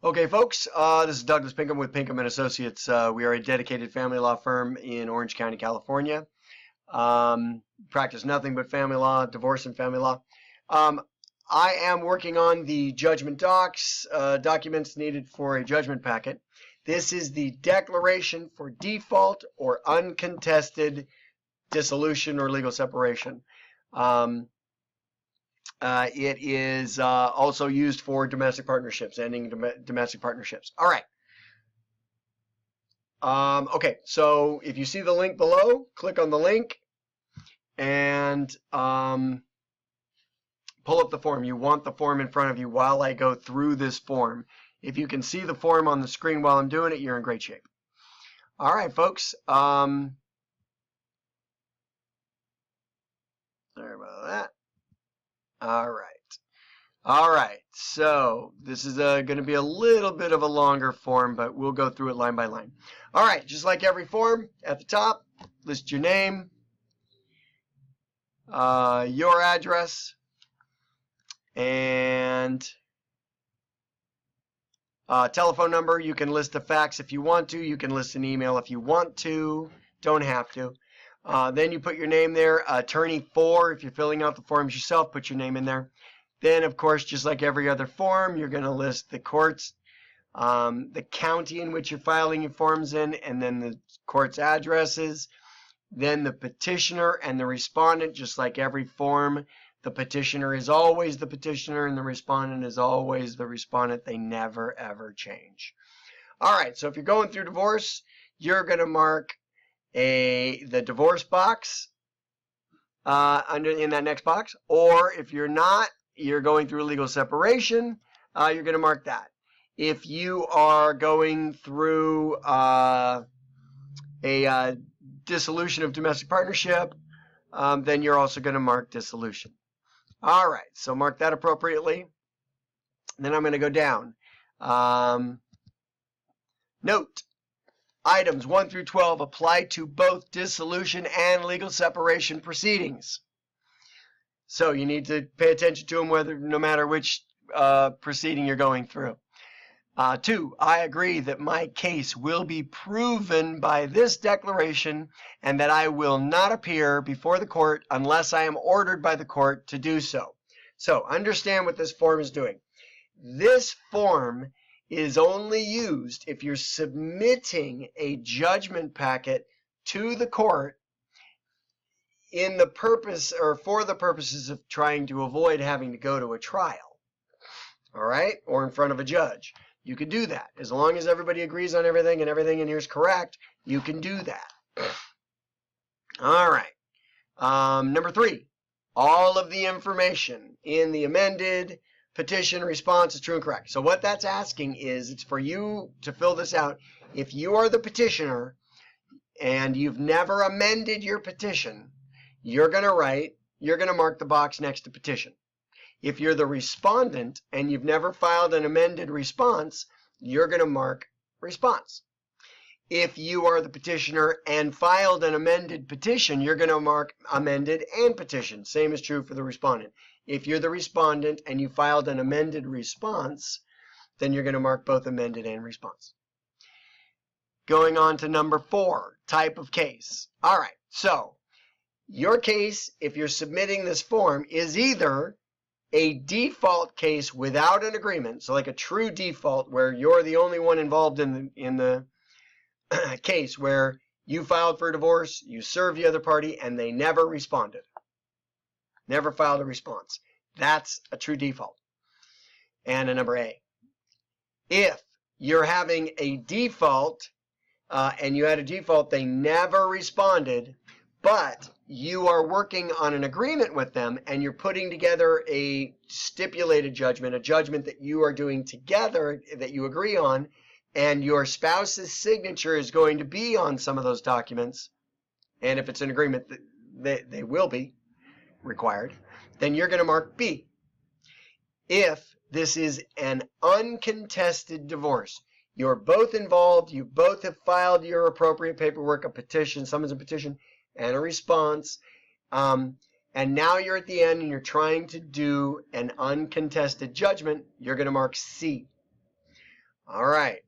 Okay, folks, this is Douglas Pinkham with Pinkham and Associates. We are a dedicated family law firm in Orange County, California. Practice nothing but family law, divorce and family law. I am working on the judgment docs, documents needed for a judgment packet. This is the declaration for default or uncontested dissolution or legal separation. It is also used for domestic partnerships, ending domestic partnerships. All right. Okay, so if you see the link below, click on the link and pull up the form. You want the form in front of you while I go through this form. If you can see the form on the screen while I'm doing it, you're in great shape. All right, folks. Sorry about that. All right, so this is going to be a little bit of a longer form, but we'll go through it line by line. All right, just like every form, at the top, list your name, your address, and telephone number. You can list a fax if you want to. You can list an email if you want to. Don't have to. Then you put your name there. Attorney for, if you're filling out the forms yourself, put your name in there. Then, of course, just like every other form, you're going to list the courts, the county in which you're filing your forms in, and then the court's addresses. Then the petitioner and the respondent, just like every form. The petitioner is always the petitioner, and the respondent is always the respondent. They never, ever change. All right, so if you're going through divorce, you're going to mark the divorce box in that next box, or if you're not, you're going through legal separation, you're going to mark that. If you are going through a dissolution of domestic partnership, then you're also going to mark dissolution. All right, so mark that appropriately. Then I'm going to go down. Note. Items 1 through 12 apply to both dissolution and legal separation proceedings. So you need to pay attention to them no matter which proceeding you're going through. 2, I agree that my case will be proven by this declaration and that I will not appear before the court unless I am ordered by the court to do so. So understand what this form is doing. This form is only used if you're submitting a judgment packet to the court in the purpose or for the purposes of trying to avoid having to go to a trial, all right, or in front of a judge. You can do that. As long as everybody agrees on everything and everything in here is correct, you can do that. All right. Number 3, all of the information in the amended petition response is true and correct. So what that's asking is, it's for you to fill this out. If you are the petitioner and you've never amended your petition, you're going to mark the box next to petition. If you're the respondent and you've never filed an amended response, you're going to mark response. If you are the petitioner and filed an amended petition, you're going to mark amended and petition. Same is true for the respondent. If you're the respondent and you filed an amended response, then you're going to mark both amended and response. Going on to number 4, type of case. All right, so your case, if you're submitting this form, is either a default case without an agreement, so like a true default where you're the only one involved in the case where you filed for a divorce, you served the other party, and they never responded. Never filed a response. That's a true default. And a number A. If you're having a default and you had a default, they never responded, but you are working on an agreement with them and you're putting together a stipulated judgment, a judgment that you are doing together that you agree on, and your spouse's signature is going to be on some of those documents, and if it's an agreement that they will be required, then you're going to mark B. If this is an uncontested divorce, you're both involved, you both have filed your appropriate paperwork, a petition, summons a petition, and a response, and now you're at the end and you're trying to do an uncontested judgment, you're going to mark C. All right.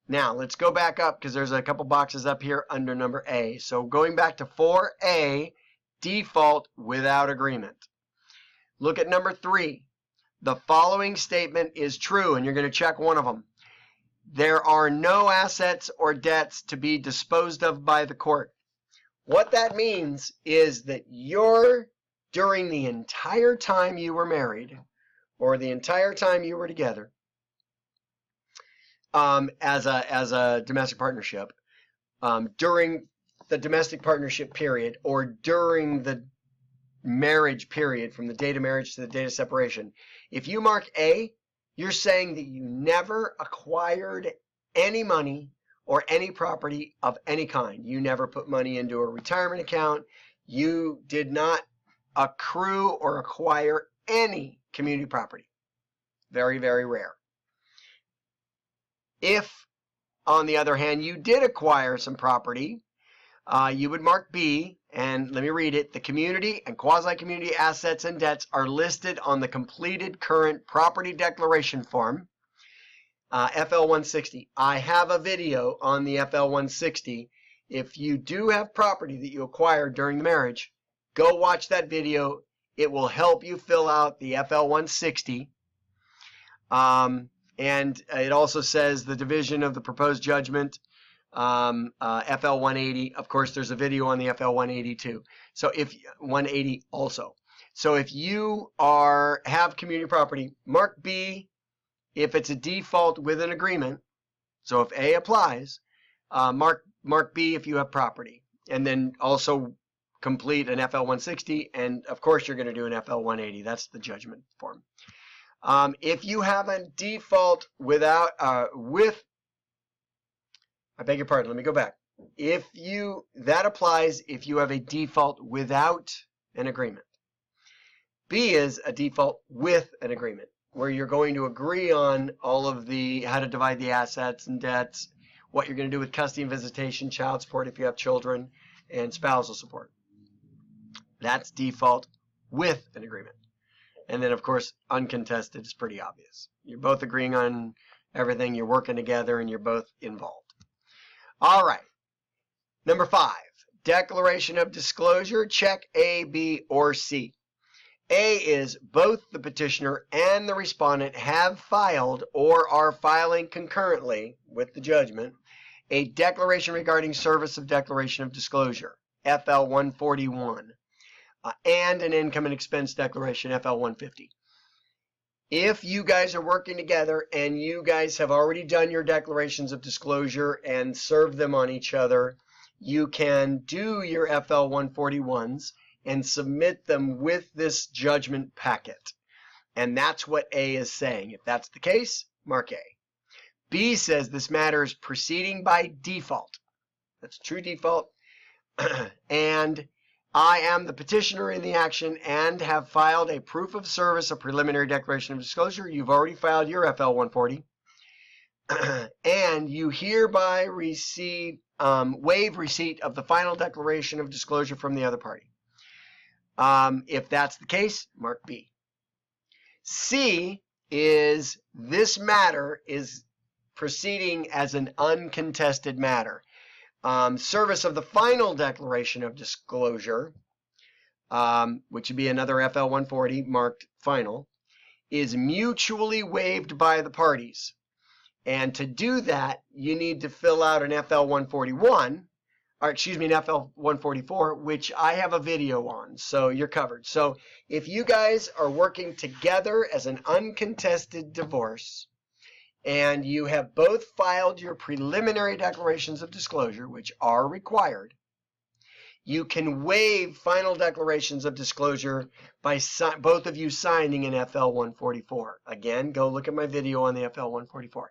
Now, let's go back up because there's a couple boxes up here under number A. So going back to 4A, default without agreement. Look at number 3. The following statement is true, and you're going to check one of them. There are no assets or debts to be disposed of by the court. What that means is that during the entire time you were married, or the entire time you were together, as a domestic partnership, during the domestic partnership period, or during the marriage period, from the date of marriage to the date of separation, if you mark A, you're saying that you never acquired any money or any property of any kind. You never put money into a retirement account. You did not accrue or acquire any community property. Very, very rare. If, on the other hand, you did acquire some property, you would mark B, and let me read it. The community and quasi-community assets and debts are listed on the completed current property declaration form, FL-170. I have a video on the FL-160. If you do have property that you acquired during the marriage, go watch that video. It will help you fill out the FL-160. And it also says the division of the proposed judgment, FL-180. Of course, there's a video on the FL-180 too. So if 180 also. So if you have community property, mark B if it's a default with an agreement. So if A applies, mark B if you have property, and then also complete an FL-160. And of course, you're going to do an FL-180. That's the judgment form. If you have a default without, I beg your pardon, let me go back. That applies if you have a default without an agreement. B is a default with an agreement, where you're going to agree on all of how to divide the assets and debts, what you're going to do with custody and visitation, child support if you have children, and spousal support. That's default with an agreement. And then, of course, uncontested is pretty obvious. You're both agreeing on everything, you're working together, and you're both involved. All right. Number 5, declaration of disclosure. Check A, B, or C. A is both the petitioner and the respondent have filed or are filing concurrently with the judgment a declaration regarding service of declaration of disclosure, FL-141. And an income and expense declaration, FL-150. If you guys are working together and you guys have already done your declarations of disclosure and served them on each other, you can do your FL-141s and submit them with this judgment packet. And that's what A is saying. If that's the case, mark A. B says this matter is proceeding by default. That's true default. And I am the petitioner in the action and have filed a proof of service, a preliminary declaration of disclosure. You've already filed your FL-140. And you hereby waive receipt of the final declaration of disclosure from the other party. If that's the case, mark B. C is this matter is proceeding as an uncontested matter. Service of the final declaration of disclosure, which would be another FL-140 marked final, is mutually waived by the parties. And to do that, you need to fill out an FL-141, or excuse me, an FL-144, which I have a video on, so you're covered. So if you guys are working together as an uncontested divorce, and you have both filed your preliminary declarations of disclosure, which are required, you can waive final declarations of disclosure by both of you signing an FL-144. Again, go look at my video on the FL-144.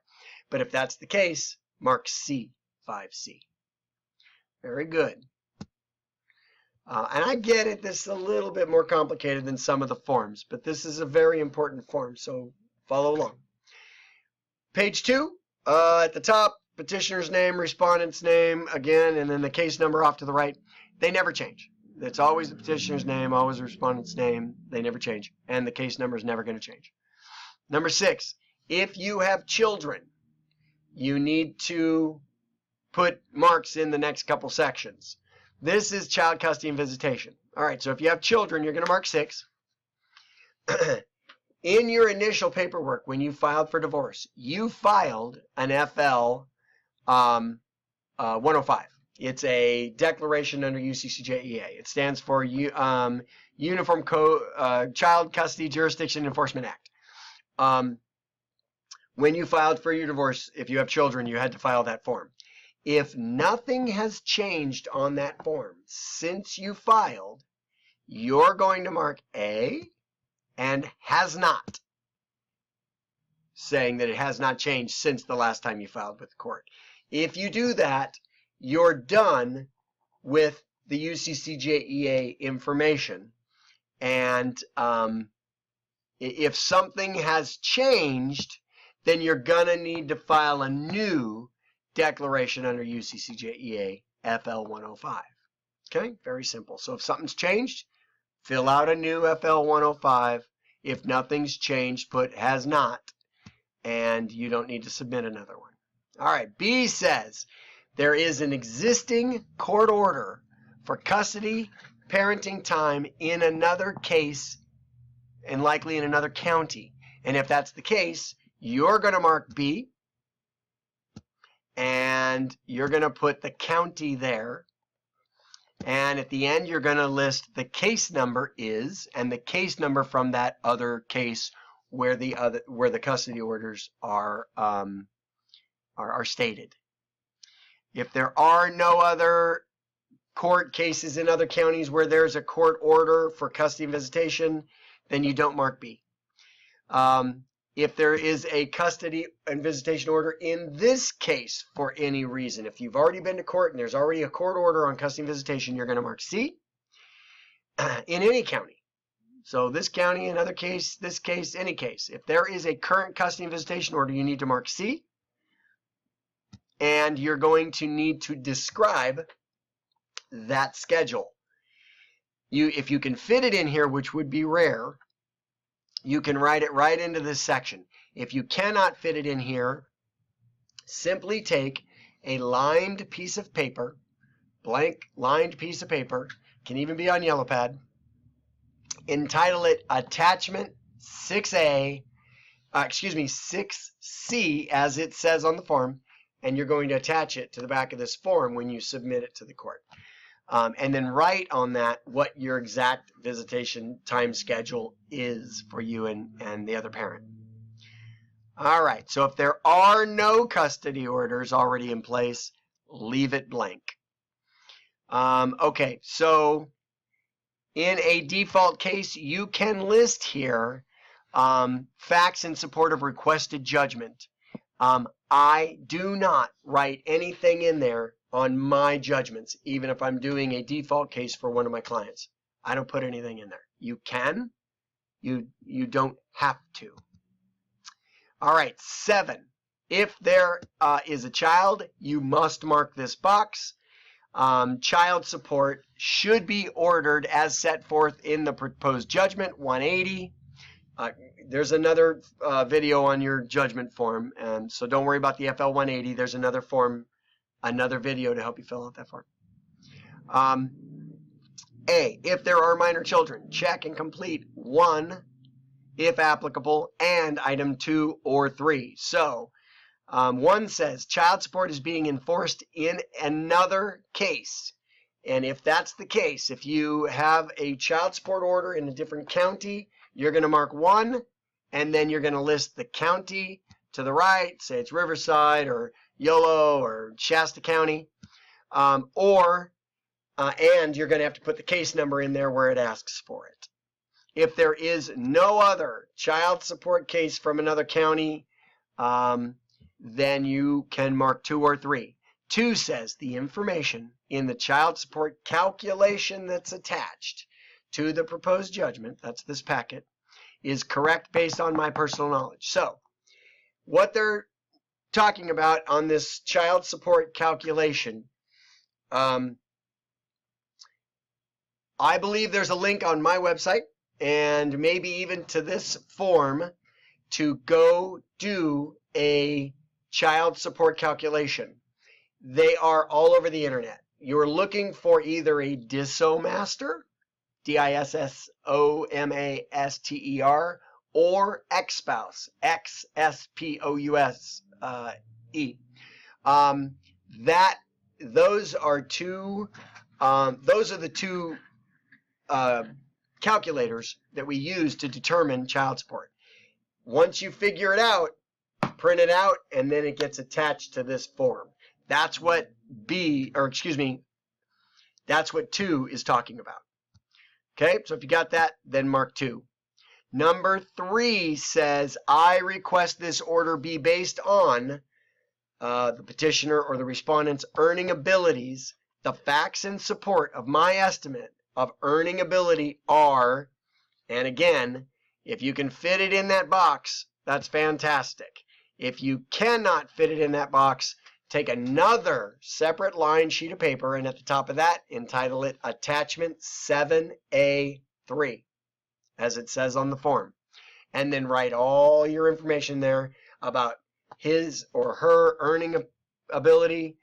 But if that's the case, mark C, 5C. Very good. And I get it, this is a little bit more complicated than some of the forms, but this is a very important form, so follow along. Page 2, at the top, petitioner's name, respondent's name, again, and then the case number off to the right. They never change. It's always the petitioner's name, always the respondent's name. They never change. And the case number is never going to change. Number 6, if you have children, you need to put marks in the next couple sections. This is child custody and visitation. All right, so if you have children, you're going to mark 6. In your initial paperwork, when you filed for divorce, you filed an FL 105. It's a declaration under UCCJEA. It stands for Uniform Child Custody Jurisdiction Enforcement Act. When you filed for your divorce, if you have children, you had to file that form. If nothing has changed on that form since you filed, you're going to mark A and has not, saying that it has not changed since the last time you filed with the court. If you do that, you're done with the UCCJEA information. And if something has changed, then you're going to need to file a new declaration under UCCJEA FL-105. Okay, very simple. So if something's changed, fill out a new FL-105. If nothing's changed, put has not, and you don't need to submit another one. All right, B says there is an existing court order for custody parenting time in another case and likely in another county. And if that's the case, you're going to mark B and you're going to put the county there. And at the end, you're going to list the case number is and the case number from that other case where the custody orders are stated. If there are no other court cases in other counties where there's a court order for custody and visitation, then you don't mark B. If there is a custody and visitation order in this case for any reason, if you've already been to court and there's already a court order on custody and visitation, you're going to mark C in any county. So this county, another case, this case, any case. If there is a current custody and visitation order, you need to mark C. And you're going to need to describe that schedule. If you can fit it in here, which would be rare, you can write it right into this section. If you cannot fit it in here, simply take a lined piece of paper, blank lined piece of paper, can even be on yellow pad, entitle it Attachment 6C as it says on the form, and you're going to attach it to the back of this form when you submit it to the court. And then write on that what your exact visitation time schedule is for you and the other parent. All right, so if there are no custody orders already in place, leave it blank. Okay, so in a default case, you can list here facts in support of requested judgment. I do not write anything in there on my judgments, even if I'm doing a default case for one of my clients. I don't put anything in there. You can. You don't have to. All right, 7. If there is a child, you must mark this box. Child support should be ordered as set forth in the proposed judgment, 180. There's another video on your judgment form, so don't worry about the FL-180. There's another form, another video to help you fill out that form. A, if there are minor children, check and complete 1, if applicable, and item 2 or 3. So 1 says child support is being enforced in another case. And if that's the case, if you have a child support order in a different county, you're going to mark 1, and then you're going to list the county to the right, say it's Riverside or Yolo or Shasta County, and you're going to have to put the case number in there where it asks for it. If there is no other child support case from another county, then you can mark 2 or 3. 2 says the information in the child support calculation that's attached to the proposed judgment, that's this packet, is correct based on my personal knowledge. So what they're talking about on this child support calculation, I believe there's a link on my website and maybe even to this form to go do a child support calculation. They are all over the internet. You're looking for either a DISSOMASTER, DISSOMASTER, or XSPOUSE, XSPOUSE. Those are the two calculators that we use to determine child support. Once you figure it out, print it out, and then it gets attached to this form. That's what that's what 2 is talking about. Okay, so if you got that, then mark 2. Number 3 says, I request this order be based on the petitioner or the respondent's earning abilities. The facts in support of my estimate of earning ability are, and again, if you can fit it in that box, that's fantastic. If you cannot fit it in that box, take another separate line sheet of paper, and at the top of that, entitle it Attachment 7A3, as it says on the form. And then write all your information there about his or her earning ability,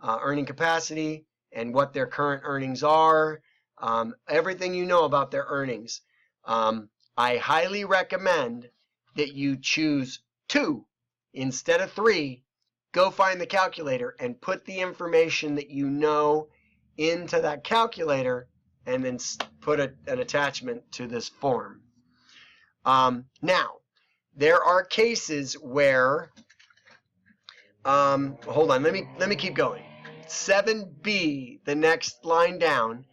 earning capacity, and what their current earnings are, everything you know about their earnings. I highly recommend that you choose 2 instead of 3. Go find the calculator and put the information that you know into that calculator, and then put an attachment to this form. Now, there are cases where, hold on, let me keep going. 7B, the next line down,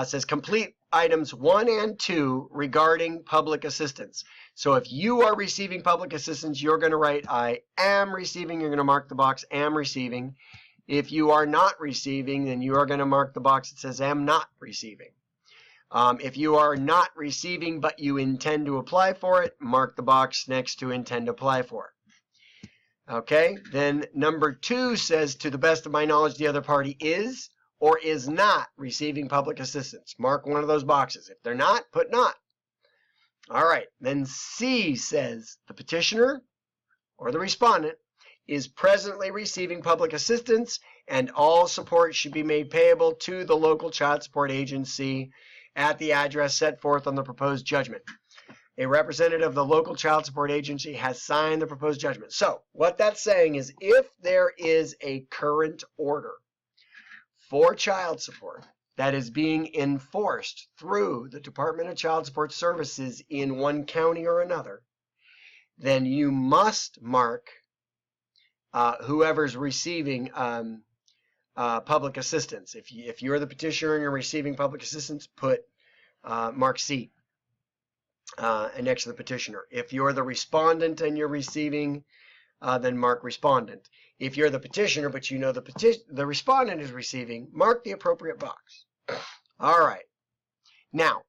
says complete items 1 and 2 regarding public assistance. So if you are receiving public assistance, you're going to write I am receiving. You're going to mark the box am receiving. If you are not receiving, then you are going to mark the box that says am not receiving. If you are not receiving but you intend to apply for it, mark the box next to intend to apply for it. Okay, then number 2 says, to the best of my knowledge, the other party is or is not receiving public assistance. Mark one of those boxes. If they're not, put not. All right, then C says the petitioner or the respondent is presently receiving public assistance, and all support should be made payable to the local child support agency at the address set forth on the proposed judgment. A representative of the local child support agency has signed the proposed judgment. So what that's saying is, if there is a current order for child support that is being enforced through the Department of Child Support Services in one county or another, then you must mark whoever's receiving public assistance. If you're the petitioner and you're receiving public assistance, put mark C next to the petitioner. If you're the respondent and you're receiving, then mark respondent. If you're the petitioner but you know the respondent is receiving, mark the appropriate box. All right. Now,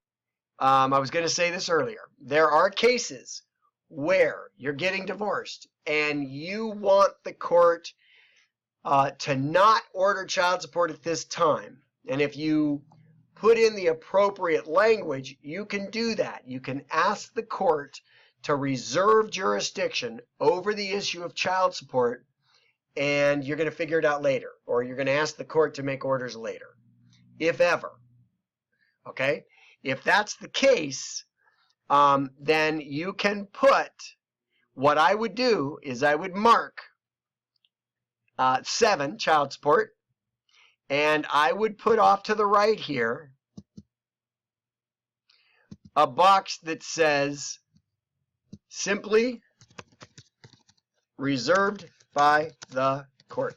I was going to say this earlier. There are cases where you're getting divorced and you want the court to not order child support at this time. And if you put in the appropriate language, you can do that. You can ask the court to reserve jurisdiction over the issue of child support, and you're going to figure it out later, or you're going to ask the court to make orders later, if ever. Okay? If that's the case, then you can put, what I would do is I would mark 7, child support, and I would put off to the right here a box that says simply reserved by the court.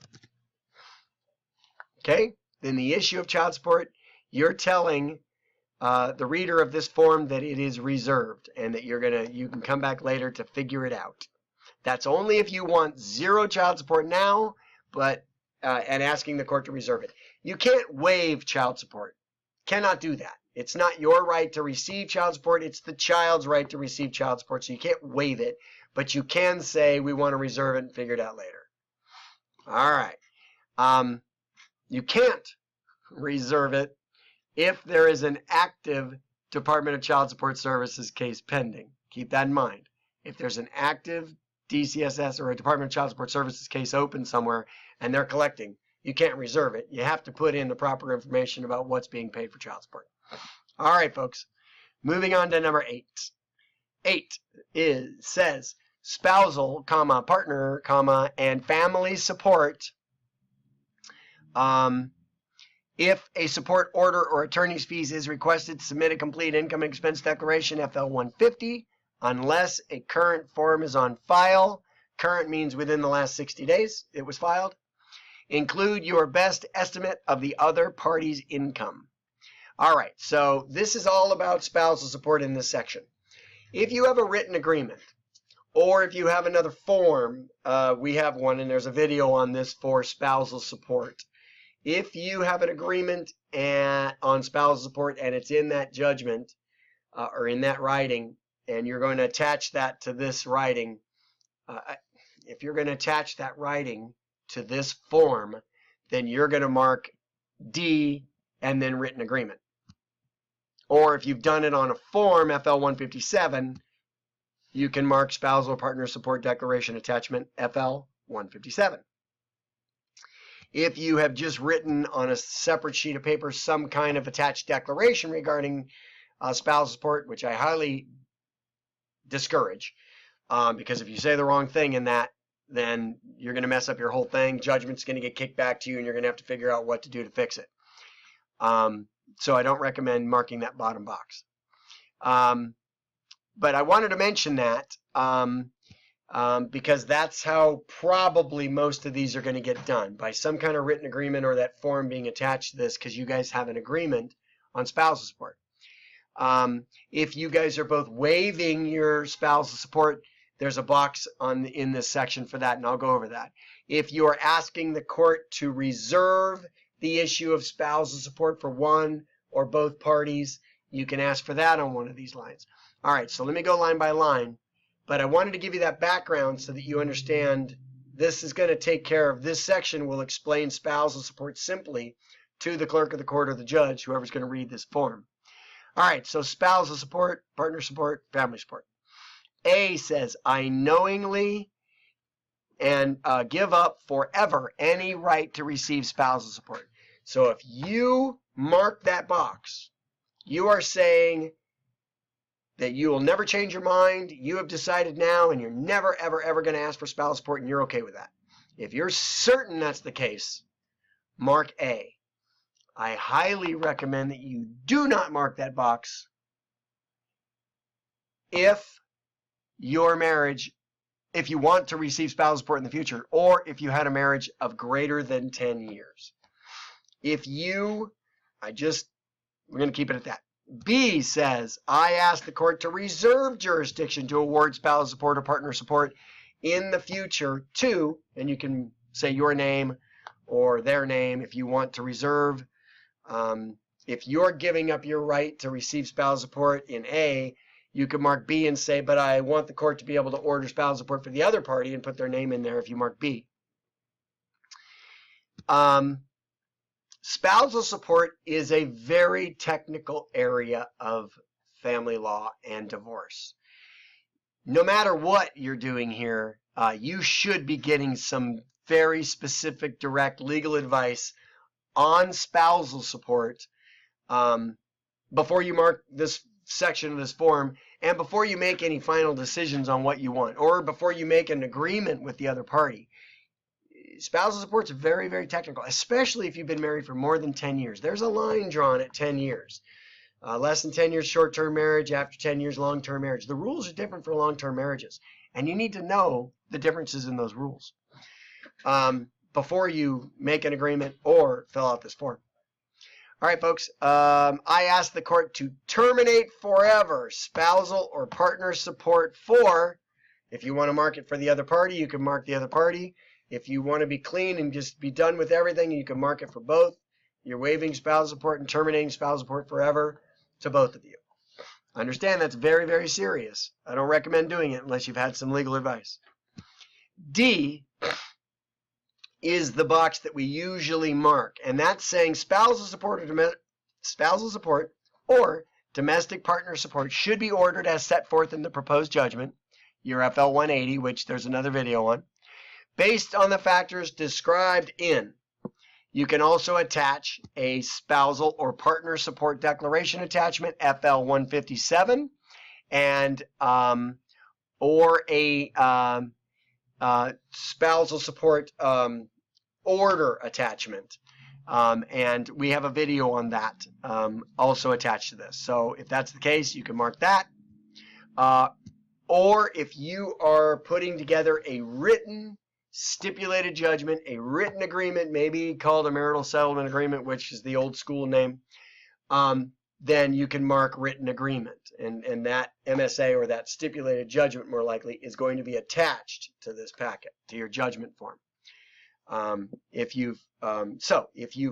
Okay? Then the issue of child support, you're telling the reader of this form that it is reserved, and that you can come back later to figure it out. That's only if you want 0 child support now, but and asking the court to reserve it. You can't waive child support. Cannot do that. It's not your right to receive child support. It's the child's right to receive child support, so you can't waive it. But you can say we want to reserve it and figure it out later. All right. You can't reserve it if there is an active Department of Child Support Services case pending. Keep that in mind. If there's an active DCSS or a Department of Child Support Services case open somewhere and they're collecting, you can't reserve it. You have to put in the proper information about what's being paid for child support. All right, folks. Moving on to number 8. 8 says spousal, partner, and family support. If a support order or attorney's fees is requested, submit a complete income and expense declaration, FL-170, unless a current form is on file. Current means within the last 60 days it was filed. Include your best estimate of the other party's income. All right, so this is all about spousal support in this section. If you have a written agreement, or if you have another form, we have one and there's a video on this for spousal support. If you have an agreement on spousal support and it's in that judgment or in that writing, and you're going to attach that to this writing, if you're going to attach that writing to this form, then you're going to mark D and then written agreement. Or if you've done it on a form, FL-157, you can mark spousal partner support declaration attachment FL-157. If you have just written on a separate sheet of paper some kind of attached declaration regarding spousal support, which I highly discourage, because if you say the wrong thing in that, then you're going to mess up your whole thing. Judgment's going to get kicked back to you, and you're going to have to figure out what to do to fix it. So I don't recommend marking that bottom box. But I wanted to mention that because that's how probably most of these are going to get done, by some kind of written agreement or that form being attached to this, because you guys have an agreement on spousal support. If you guys are both waiving your spousal support, there's a box in this section for that, and I'll go over that. If you are asking the court to reserve the issue of spousal support for one or both parties, you can ask for that on one of these lines. All right, so let me go line by line, but I wanted to give you that background so that you understand this is going to take care of, this section will explain spousal support simply to the clerk of the court or the judge, whoever's going to read this form. All right, so spousal support, partner support, family support. A says, I knowingly and give up forever any right to receive spousal support. So if you mark that box, you are saying that you will never change your mind, you have decided now, and you're never, ever, ever going to ask for spousal support, and you're okay with that. If you're certain that's the case, mark A. I highly recommend that you do not mark that box if your marriage, if you want to receive spousal support in the future, or if you had a marriage of greater than 10 years. If you, we're going to keep it at that. B says, I ask the court to reserve jurisdiction to award spousal support or partner support in the future to, and you can say your name or their name if you want to reserve. If you're giving up your right to receive spousal support in A, you can mark B and say, but I want the court to be able to order spousal support for the other party, and put their name in there if you mark B. Spousal support is a very technical area of family law and divorce. No matter what you're doing here, you should be getting some very specific, direct legal advice on spousal support before you mark this section of this form, and before you make any final decisions on what you want, or before you make an agreement with the other party. Spousal support is very, very technical, especially if you've been married for more than 10 years. There's a line drawn at 10 years. Less than 10 years short-term marriage, after 10 years long-term marriage. The rules are different for long-term marriages, and you need to know the differences in those rules before you make an agreement or fill out this form. All right, folks, I ask the court to terminate forever spousal or partner support for, if you want to mark it for the other party, you can mark the other party. If you want to be clean and just be done with everything, you can mark it for both. You're waiving spousal support and terminating spousal support forever to both of you. Understand that's very, very serious. I don't recommend doing it unless you've had some legal advice. D is the box that we usually mark, and that's saying spousal support or domestic partner support should be ordered as set forth in the proposed judgment. your FL-180, which there's another video on, based on the factors described in. You can also attach a spousal or partner support declaration attachment, FL-157, and or a spousal support order attachment. And we have a video on that also attached to this. So if that's the case, you can mark that. Or if you are putting together a written stipulated judgment, a written agreement, maybe called a marital settlement agreement, which is the old school name, then you can mark written agreement. And that MSA, or that stipulated judgment more likely, is going to be attached to this packet, to your judgment form. If you've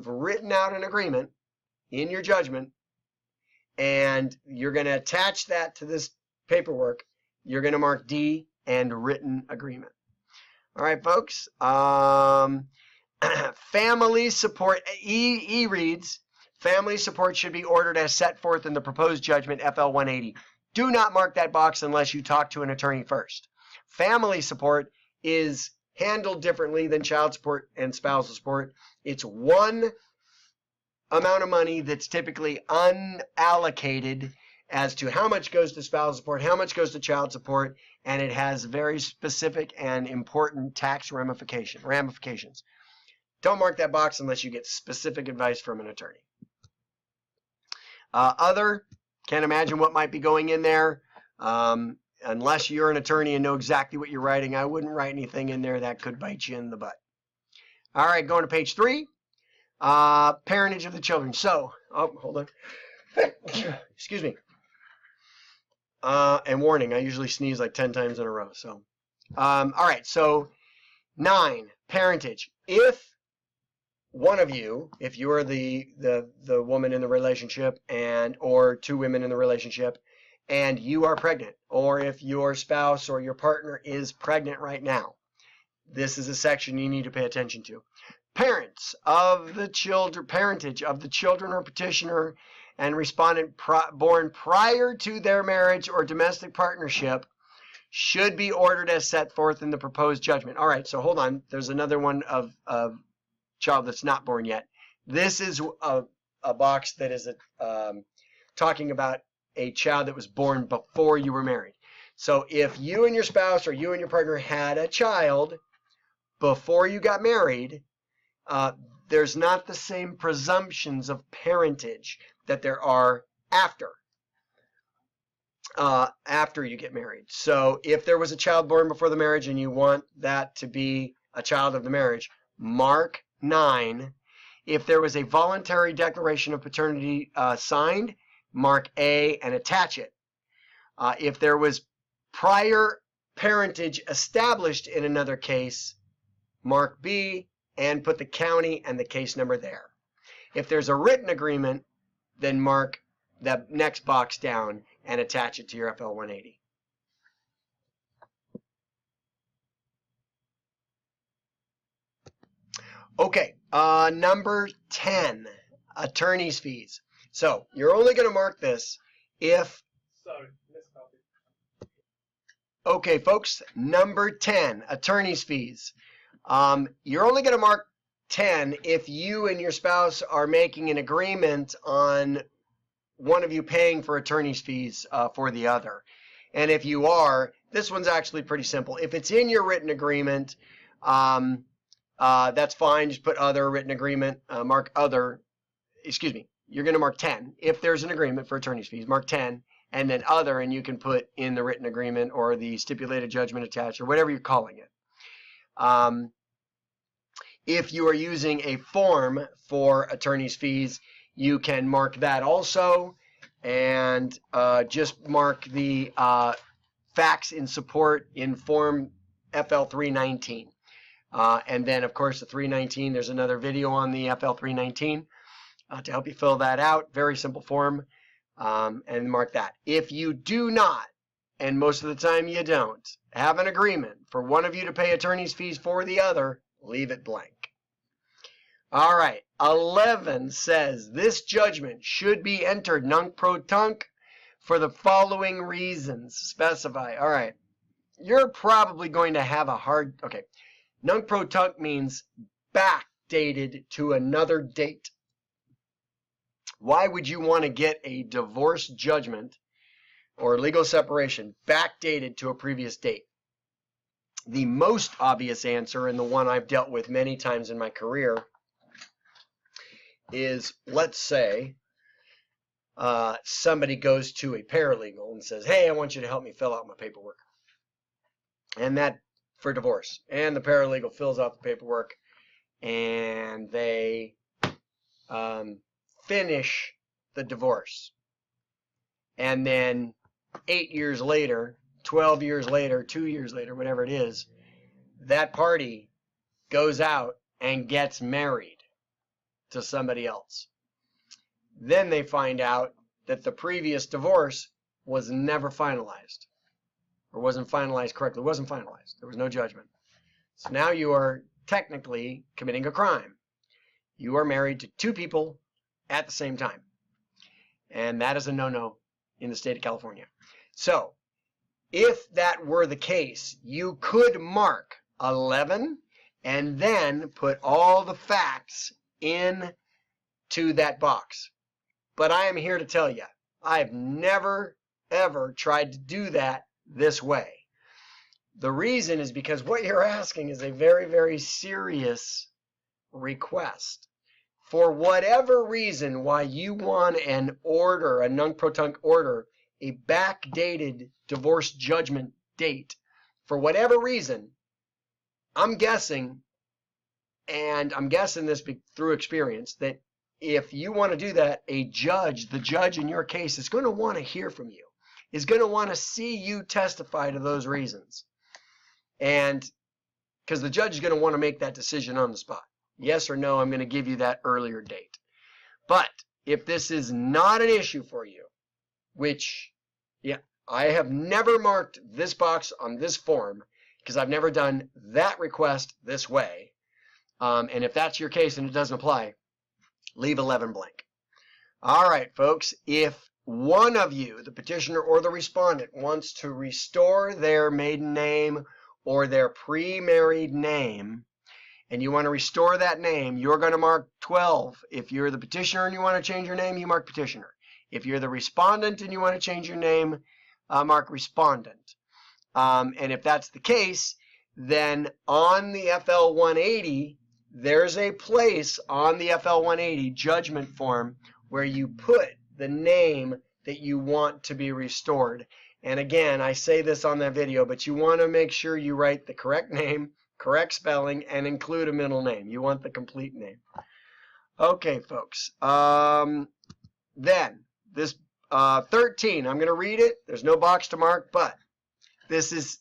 written out an agreement in your judgment and you're going to attach that to this paperwork, you're going to mark D and written agreement. All right, folks. Family support, E reads, family support should be ordered as set forth in the proposed judgment, FL-180. Do not mark that box unless you talk to an attorney first. Family support is handled differently than child support and spousal support. It's one amount of money that's typically unallocated as to how much goes to spousal support, how much goes to child support, and it has very specific and important tax ramifications. Don't mark that box unless you get specific advice from an attorney. Other, can't imagine what might be going in there. Unless you're an attorney and know exactly what you're writing, I wouldn't write anything in there that could bite you in the butt. All right, going to page 3. Parentage of the children. So, oh, hold on. Excuse me. And warning, I usually sneeze like 10 times in a row. So, all right, so 9, parentage. If one of you, if you are the woman in the relationship, or two women in the relationship, and you are pregnant, or if your spouse or your partner is pregnant right now, this is a section you need to pay attention to. Parents of the children, parentage of the children or petitioner and respondent born prior to their marriage or domestic partnership should be ordered as set forth in the proposed judgment. All right, so hold on. There's another one of child that's not born yet. This is a box that is talking about a child that was born before you were married. So if you and your spouse or you and your partner had a child before you got married, there's not the same presumptions of parentage that there are after you get married. So if there was a child born before the marriage and you want that to be a child of the marriage, mark 9. If there was a voluntary declaration of paternity signed, mark A and attach it. If there was prior parentage established in another case, mark B and put the county and the case number there. If there's a written agreement, then mark that next box down and attach it to your FL-180. Okay, number 10, attorney's fees. So you're only going to mark this if... Sorry, let's stop it. Okay, folks, number 10, attorney's fees. You're only going to mark 10 if you and your spouse are making an agreement on one of you paying for attorney's fees for the other. And if you are, this one's actually pretty simple. If it's in your written agreement, that's fine. Just put other written agreement, mark other, excuse me, you're going to mark 10. If there's an agreement for attorney's fees, mark 10, and then other, and you can put in the written agreement or the stipulated judgment attached or whatever you're calling it. If you are using a form for attorney's fees, you can mark that also, and just mark the facts in support in form FL-319. And then, of course, the 319, there's another video on the FL-319 to help you fill that out. Very simple form, and mark that. If you do not, and most of the time you don't, have an agreement for one of you to pay attorney's fees for the other, leave it blank. All right, 11 says this judgment should be entered nunc pro tunc for the following reasons. Specify. All right, you're probably going to have a hard, okay, nunc-pro-tunc means backdated to another date. Why would you want to get a divorce judgment or legal separation backdated to a previous date? The most obvious answer, and the one I've dealt with many times in my career, is, let's say somebody goes to a paralegal and says, hey, I want you to help me fill out my paperwork. And that for divorce. And the paralegal fills out the paperwork and they finish the divorce. And then 8 years later, 12 years later, 2 years later, whatever it is, that party goes out and gets married to somebody else. Then they find out that the previous divorce was never finalized, or wasn't finalized correctly. It wasn't finalized. There was no judgment. So now you are technically committing a crime. You are married to two people at the same time. And that is a no-no in the state of California. So if that were the case, you could mark 11 and then put all the facts into that box. But I am here to tell you, I've never, ever tried to do that this way. The reason is because what you're asking is a very, very serious request. For whatever reason why you want an order, a nunc-pro-tunc order, a backdated divorce judgment date, for whatever reason, I'm guessing, and I'm guessing this through experience, that if you want to do that, the judge in your case is going to want to hear from you, is going to want to see you testify to those reasons. And because the judge is going to want to make that decision on the spot. Yes or no, I'm going to give you that earlier date. But if this is not an issue for you, which, yeah, I have never marked this box on this form because I've never done that request this way. And if that's your case and it doesn't apply, leave 11 blank. All right, folks, if one of you, the petitioner or the respondent, wants to restore their maiden name or their pre-married name, and you want to restore that name, you're going to mark 12. If you're the petitioner and you want to change your name, you mark petitioner. If you're the respondent and you want to change your name, mark respondent. And if that's the case, then on the FL-170, there's a place on the FL-170 judgment form where you put the name that you want to be restored. And again, I say this on that video, but you want to make sure you write the correct name, correct spelling, and include a middle name. You want the complete name. Okay, folks. Then, this 13, I'm going to read it. There's no box to mark, but this is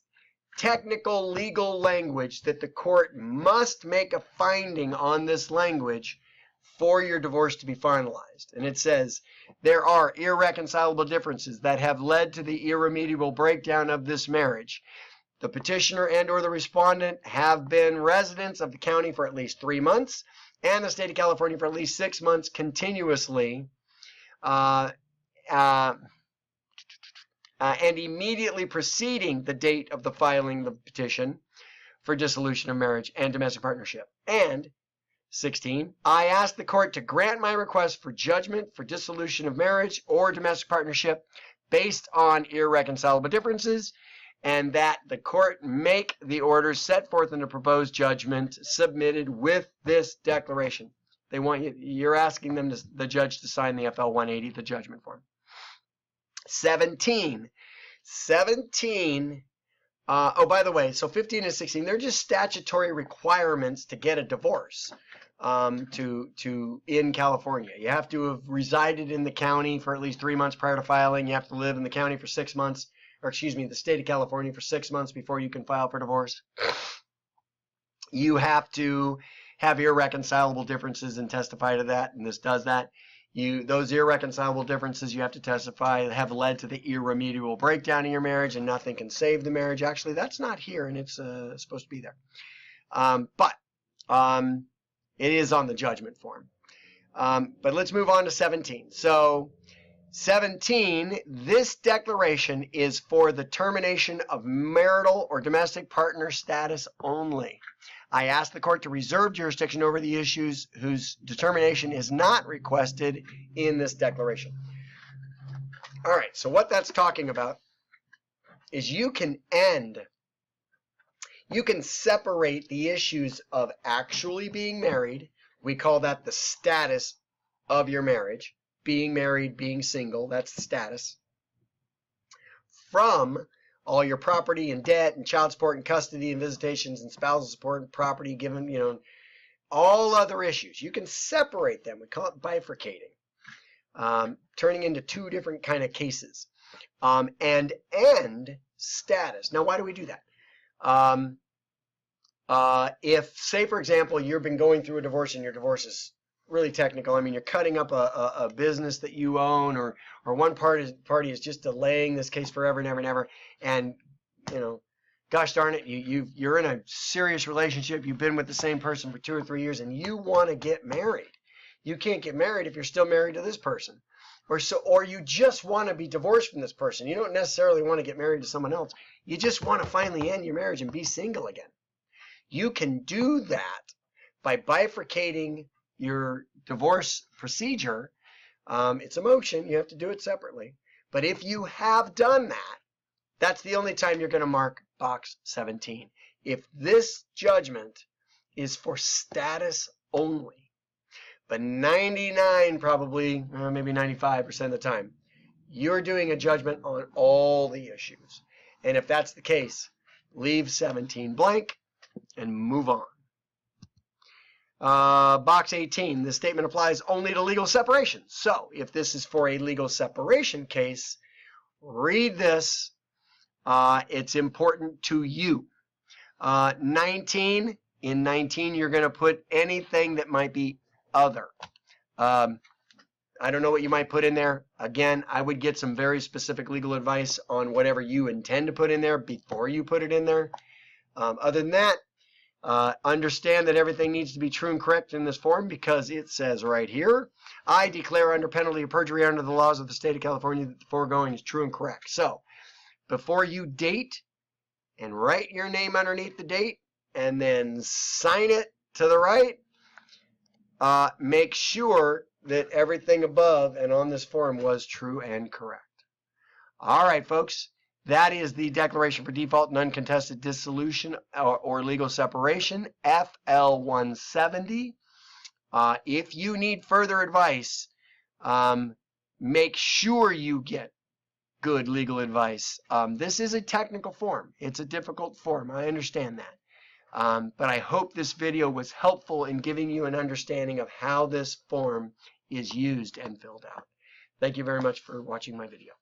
technical legal language that the court must make a finding on this language for your divorce to be finalized. And it says, there are irreconcilable differences that have led to the irremediable breakdown of this marriage. The petitioner and or the respondent have been residents of the county for at least 3 months and the state of California for at least 6 months continuously, and immediately preceding the date of the filing the petition for dissolution of marriage and domestic partnership. And 16, I ask the court to grant my request for judgment for dissolution of marriage or domestic partnership based on irreconcilable differences, and that the court make the orders set forth in the proposed judgment submitted with this declaration. They want you're asking them the judge to sign the FL-170, the judgment form. 17. Oh, by the way, so 15 and 16, they're just statutory requirements to get a divorce in California. You have to have resided in the county for at least 3 months prior to filing. You have to live in the county for 6 months, or excuse me, the state of California for 6 months before you can file for divorce. You have to have irreconcilable differences and testify to that, and this does that. Those irreconcilable differences you have to testify have led to the irremediable breakdown in your marriage, and nothing can save the marriage. Actually, that's not here, and it's supposed to be there. But it is on the judgment form. But let's move on to 17. So 17, this declaration is for the termination of marital or domestic partner status only. I ask the court to reserve jurisdiction over the issues whose determination is not requested in this declaration. All right, so what that's talking about is you can separate the issues of actually being married. We call that the status of your marriage. Being married, being single, that's the status. From all your property and debt and child support and custody and visitations and spousal support and property given, all other issues. You can separate them. We call it bifurcating, turning into two different kind of cases. And end status. Now, why do we do that? If, say, for example, you've been going through a divorce and your divorce is really technical. I mean, you're cutting up a business that you own, or one party is just delaying this case forever and ever and ever. And, gosh darn it, you're in a serious relationship. You've been with the same person for 2 or 3 years, and you want to get married. You can't get married if you're still married to this person. Or you just want to be divorced from this person. You don't necessarily want to get married to someone else. You just want to finally end your marriage and be single again. You can do that by bifurcating your divorce procedure. It's a motion. You have to do it separately. But if you have done that, that's the only time you're going to mark box 17. If this judgment is for status only, but 99, probably, maybe 95% of the time, you're doing a judgment on all the issues. And if that's the case, leave 17 blank and move on. Box 18, the statement applies only to legal separation. So if this is for a legal separation case, read this. It's important to you. 19, in 19, you're going to put anything that might be other. I don't know what you might put in there. Again, I would get some very specific legal advice on whatever you intend to put in there before you put it in there. Other than that, understand that everything needs to be true and correct in this form, because it says right here, I declare under penalty of perjury under the laws of the state of California that the foregoing is true and correct. So before you date and write your name underneath the date and then sign it to the right, make sure that everything above and on this form was true and correct. All right, folks. That is the Declaration for Default and Uncontested Dissolution or Legal Separation, FL-170. If you need further advice, make sure you get good legal advice. This is a technical form. It's a difficult form. I understand that. But I hope this video was helpful in giving you an understanding of how this form is used and filled out. Thank you very much for watching my video.